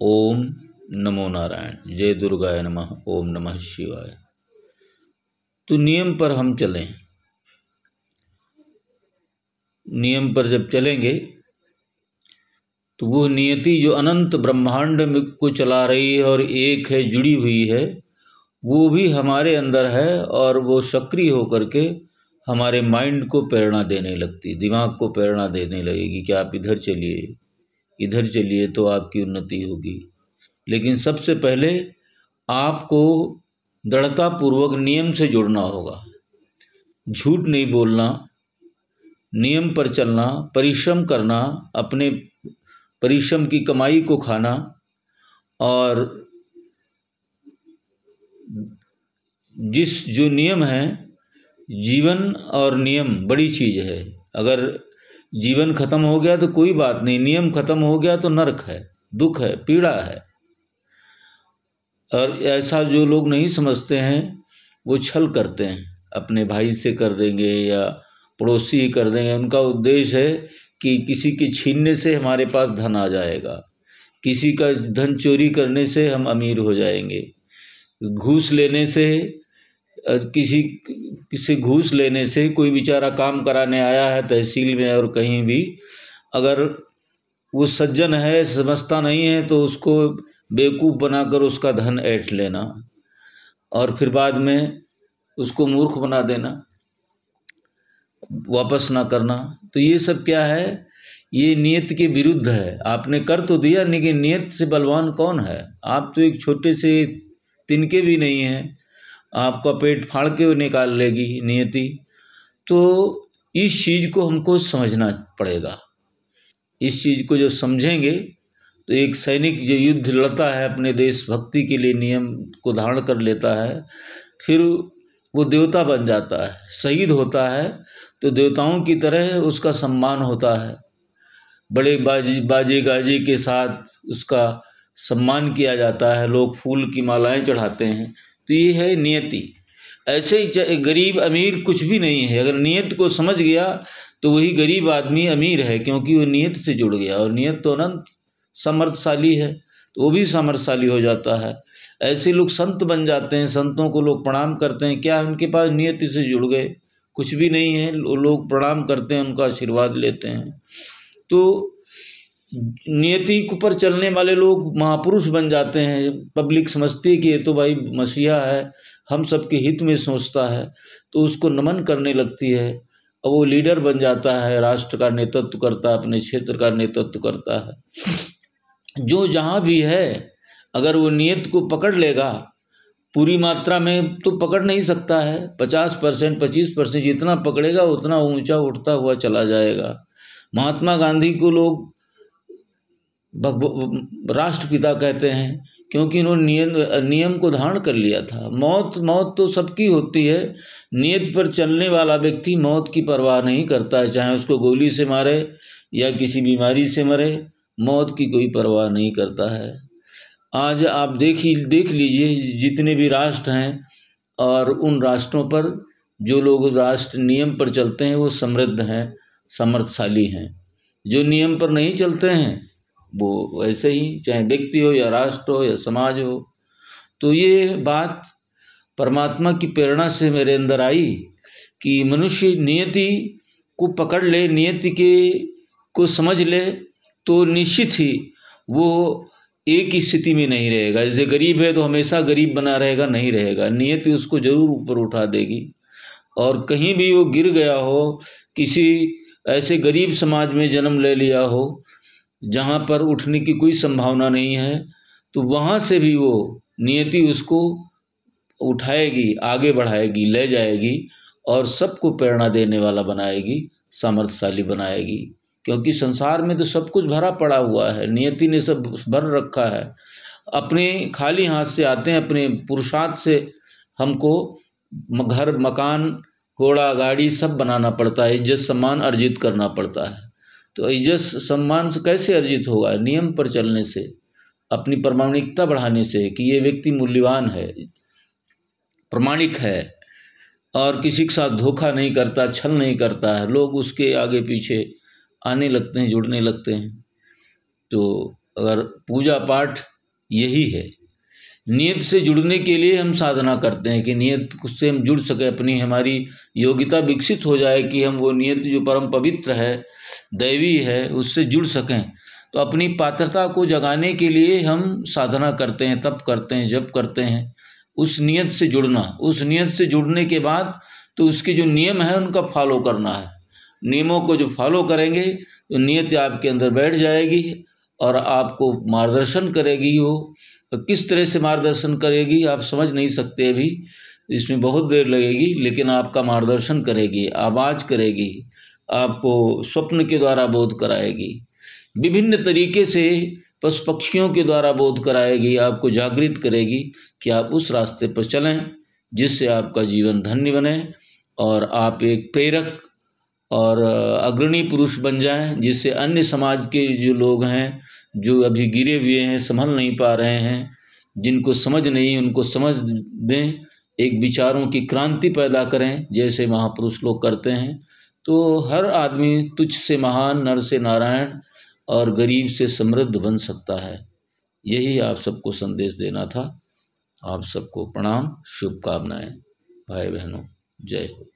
ओम नमो नारायण। जय दुर्गाय नमः। ओम नमः शिवाय। तो नियम पर हम चलें। नियम पर जब चलेंगे तो वो नियति जो अनंत ब्रह्मांड में को चला रही है और एक है, जुड़ी हुई है, वो भी हमारे अंदर है और वो सक्रिय होकर के हमारे माइंड को प्रेरणा देने लगती, दिमाग को प्रेरणा देने लगेगी कि आप इधर चलिए तो आपकी उन्नति होगी। लेकिन सबसे पहले आपको दृढ़तापूर्वक नियम से जुड़ना होगा। झूठ नहीं बोलना, नियम पर चलना, परिश्रम करना, अपने परिश्रम की कमाई को खाना। और जो नियम है, जीवन और नियम बड़ी चीज़ है। अगर जीवन खत्म हो गया तो कोई बात नहीं, नियम खत्म हो गया तो नरक है, दुख है, पीड़ा है। और ऐसा जो लोग नहीं समझते हैं वो छल करते हैं, अपने भाई से कर देंगे या पड़ोसी ही कर देंगे। उनका उद्देश्य है कि किसी के छीनने से हमारे पास धन आ जाएगा, किसी का धन चोरी करने से हम अमीर हो जाएंगे, घूस लेने से, किसी घूस लेने से। कोई बेचारा काम कराने आया है तहसील में और कहीं भी, अगर वो सज्जन है, समझता नहीं है, तो उसको बेवकूफ़ बनाकर उसका धन ऐंठ लेना और फिर बाद में उसको मूर्ख बना देना, वापस ना करना। तो ये सब क्या है? ये नियत के विरुद्ध है। आपने कर तो दिया, लेकिन नियत से बलवान कौन है? आप तो एक छोटे से तिनके भी नहीं हैं, आपका पेट फाड़ के निकाल लेगी नियति। तो इस चीज़ को हमको समझना पड़ेगा। इस चीज़ को जो समझेंगे तो एक सैनिक जो युद्ध लड़ता है अपने देशभक्ति के लिए, नियम को धारण कर लेता है, फिर वो देवता बन जाता है, शहीद होता है तो देवताओं की तरह उसका सम्मान होता है। बड़े बाजे गाजे के साथ उसका सम्मान किया जाता है, लोग फूल की मालाएं चढ़ाते हैं। तो ये है नियति। ऐसे ही गरीब अमीर कुछ भी नहीं है। अगर नियत को समझ गया तो वही गरीब आदमी अमीर है, क्योंकि वो नियत से जुड़ गया। और नियत तो अनंत समर्थशाली है, तो वो भी समर्थशाली हो जाता है। ऐसे लोग संत बन जाते हैं, संतों को लोग प्रणाम करते हैं। क्या उनके पास नियति से जुड़ गए? कुछ भी नहीं है, लोग प्रणाम करते हैं, उनका आशीर्वाद लेते हैं। तो नियति पर चलने वाले लोग महापुरुष बन जाते हैं। पब्लिक समझती है कि ये तो भाई मसीहा है, हम सबके हित में सोचता है, तो उसको नमन करने लगती है और वो लीडर बन जाता है, राष्ट्र का नेतृत्व करता है, अपने क्षेत्र का नेतृत्व करता है। जो जहाँ भी है, अगर वो नियत को पकड़ लेगा, पूरी मात्रा में तो पकड़ नहीं सकता है, 50%, 25% जितना पकड़ेगा उतना ऊंचा उठता हुआ चला जाएगा। महात्मा गांधी को लोग राष्ट्रपिता कहते हैं, क्योंकि इन्होंने नियम को धारण कर लिया था। मौत तो सबकी होती है, नियत पर चलने वाला व्यक्ति मौत की परवाह नहीं करता है, चाहे उसको गोली से मारे या किसी बीमारी से मरे, मौत की कोई परवाह नहीं करता है। आज आप देख लीजिए जितने भी राष्ट्र हैं, और उन राष्ट्रों पर जो लोग राष्ट्र नियम पर चलते हैं वो समृद्ध हैं, समर्थशाली हैं। जो नियम पर नहीं चलते हैं वो वैसे ही, चाहे व्यक्ति हो या राष्ट्र हो या समाज हो। तो ये बात परमात्मा की प्रेरणा से मेरे अंदर आई कि मनुष्य नियति को पकड़ ले, नियति को समझ ले, तो निश्चित ही वो एक ही स्थिति में नहीं रहेगा। जैसे गरीब है तो हमेशा गरीब बना रहेगा, नहीं रहेगा। नियति उसको जरूर ऊपर उठा देगी। और कहीं भी वो गिर गया हो, किसी ऐसे गरीब समाज में जन्म ले लिया हो जहाँ पर उठने की कोई संभावना नहीं है, तो वहाँ से भी वो नियति उसको उठाएगी, आगे बढ़ाएगी, ले जाएगी और सबको प्रेरणा देने वाला बनाएगी, सामर्थ्यशाली बनाएगी। क्योंकि संसार में तो सब कुछ भरा पड़ा हुआ है, नियति ने सब भर रखा है। अपने खाली हाथ से आते हैं, अपने पुरुषार्थ से हमको घर, मकान, घोड़ा, गाड़ी सब बनाना पड़ता है, इज्जत सम्मान अर्जित करना पड़ता है। तो इज्जत सम्मान से कैसे अर्जित होगा? नियम पर चलने से, अपनी प्रामाणिकता बढ़ाने से, कि ये व्यक्ति मूल्यवान है, प्रामाणिक है और किसी के साथ धोखा नहीं करता, छल नहीं करता है। लोग उसके आगे पीछे आने लगते हैं, जुड़ने लगते हैं। तो अगर पूजा पाठ यही है। नियत से जुड़ने के लिए हम साधना करते हैं कि नियत से हम जुड़ सके, अपनी हमारी योग्यता विकसित हो जाए कि हम वो नियत जो परम पवित्र है, दैवी है, उससे जुड़ सकें। तो अपनी पात्रता को जगाने के लिए हम साधना करते हैं, तप करते हैं, जप करते हैं। उस नियत से जुड़ना, उस नियत से जुड़ने के बाद तो उसके जो नियम है उनका फॉलो करना है। नियमों को जो फॉलो करेंगे तो नियत आपके अंदर बैठ जाएगी और आपको मार्गदर्शन करेगी। वो किस तरह से मार्गदर्शन करेगी आप समझ नहीं सकते अभी, इसमें बहुत देर लगेगी, लेकिन आपका मार्गदर्शन करेगी, आवाज़ करेगी, आपको स्वप्न के द्वारा बोध कराएगी, विभिन्न तरीके से पशु पक्षियों के द्वारा बोध कराएगी, आपको जागृत करेगी कि आप उस रास्ते पर चलें जिससे आपका जीवन धन्य बने और आप एक प्रेरक और अग्रणी पुरुष बन जाएं, जिससे अन्य समाज के जो लोग हैं, जो अभी गिरे हुए हैं, संभल नहीं पा रहे हैं, जिनको समझ नहीं, उनको समझ दें, एक विचारों की क्रांति पैदा करें जैसे महापुरुष लोग करते हैं। तो हर आदमी तुच्छ से महान, नर से नारायण और गरीब से समृद्ध बन सकता है। यही आप सबको संदेश देना था। आप सबको प्रणाम, शुभकामनाएं। भाई बहनों, जय हो।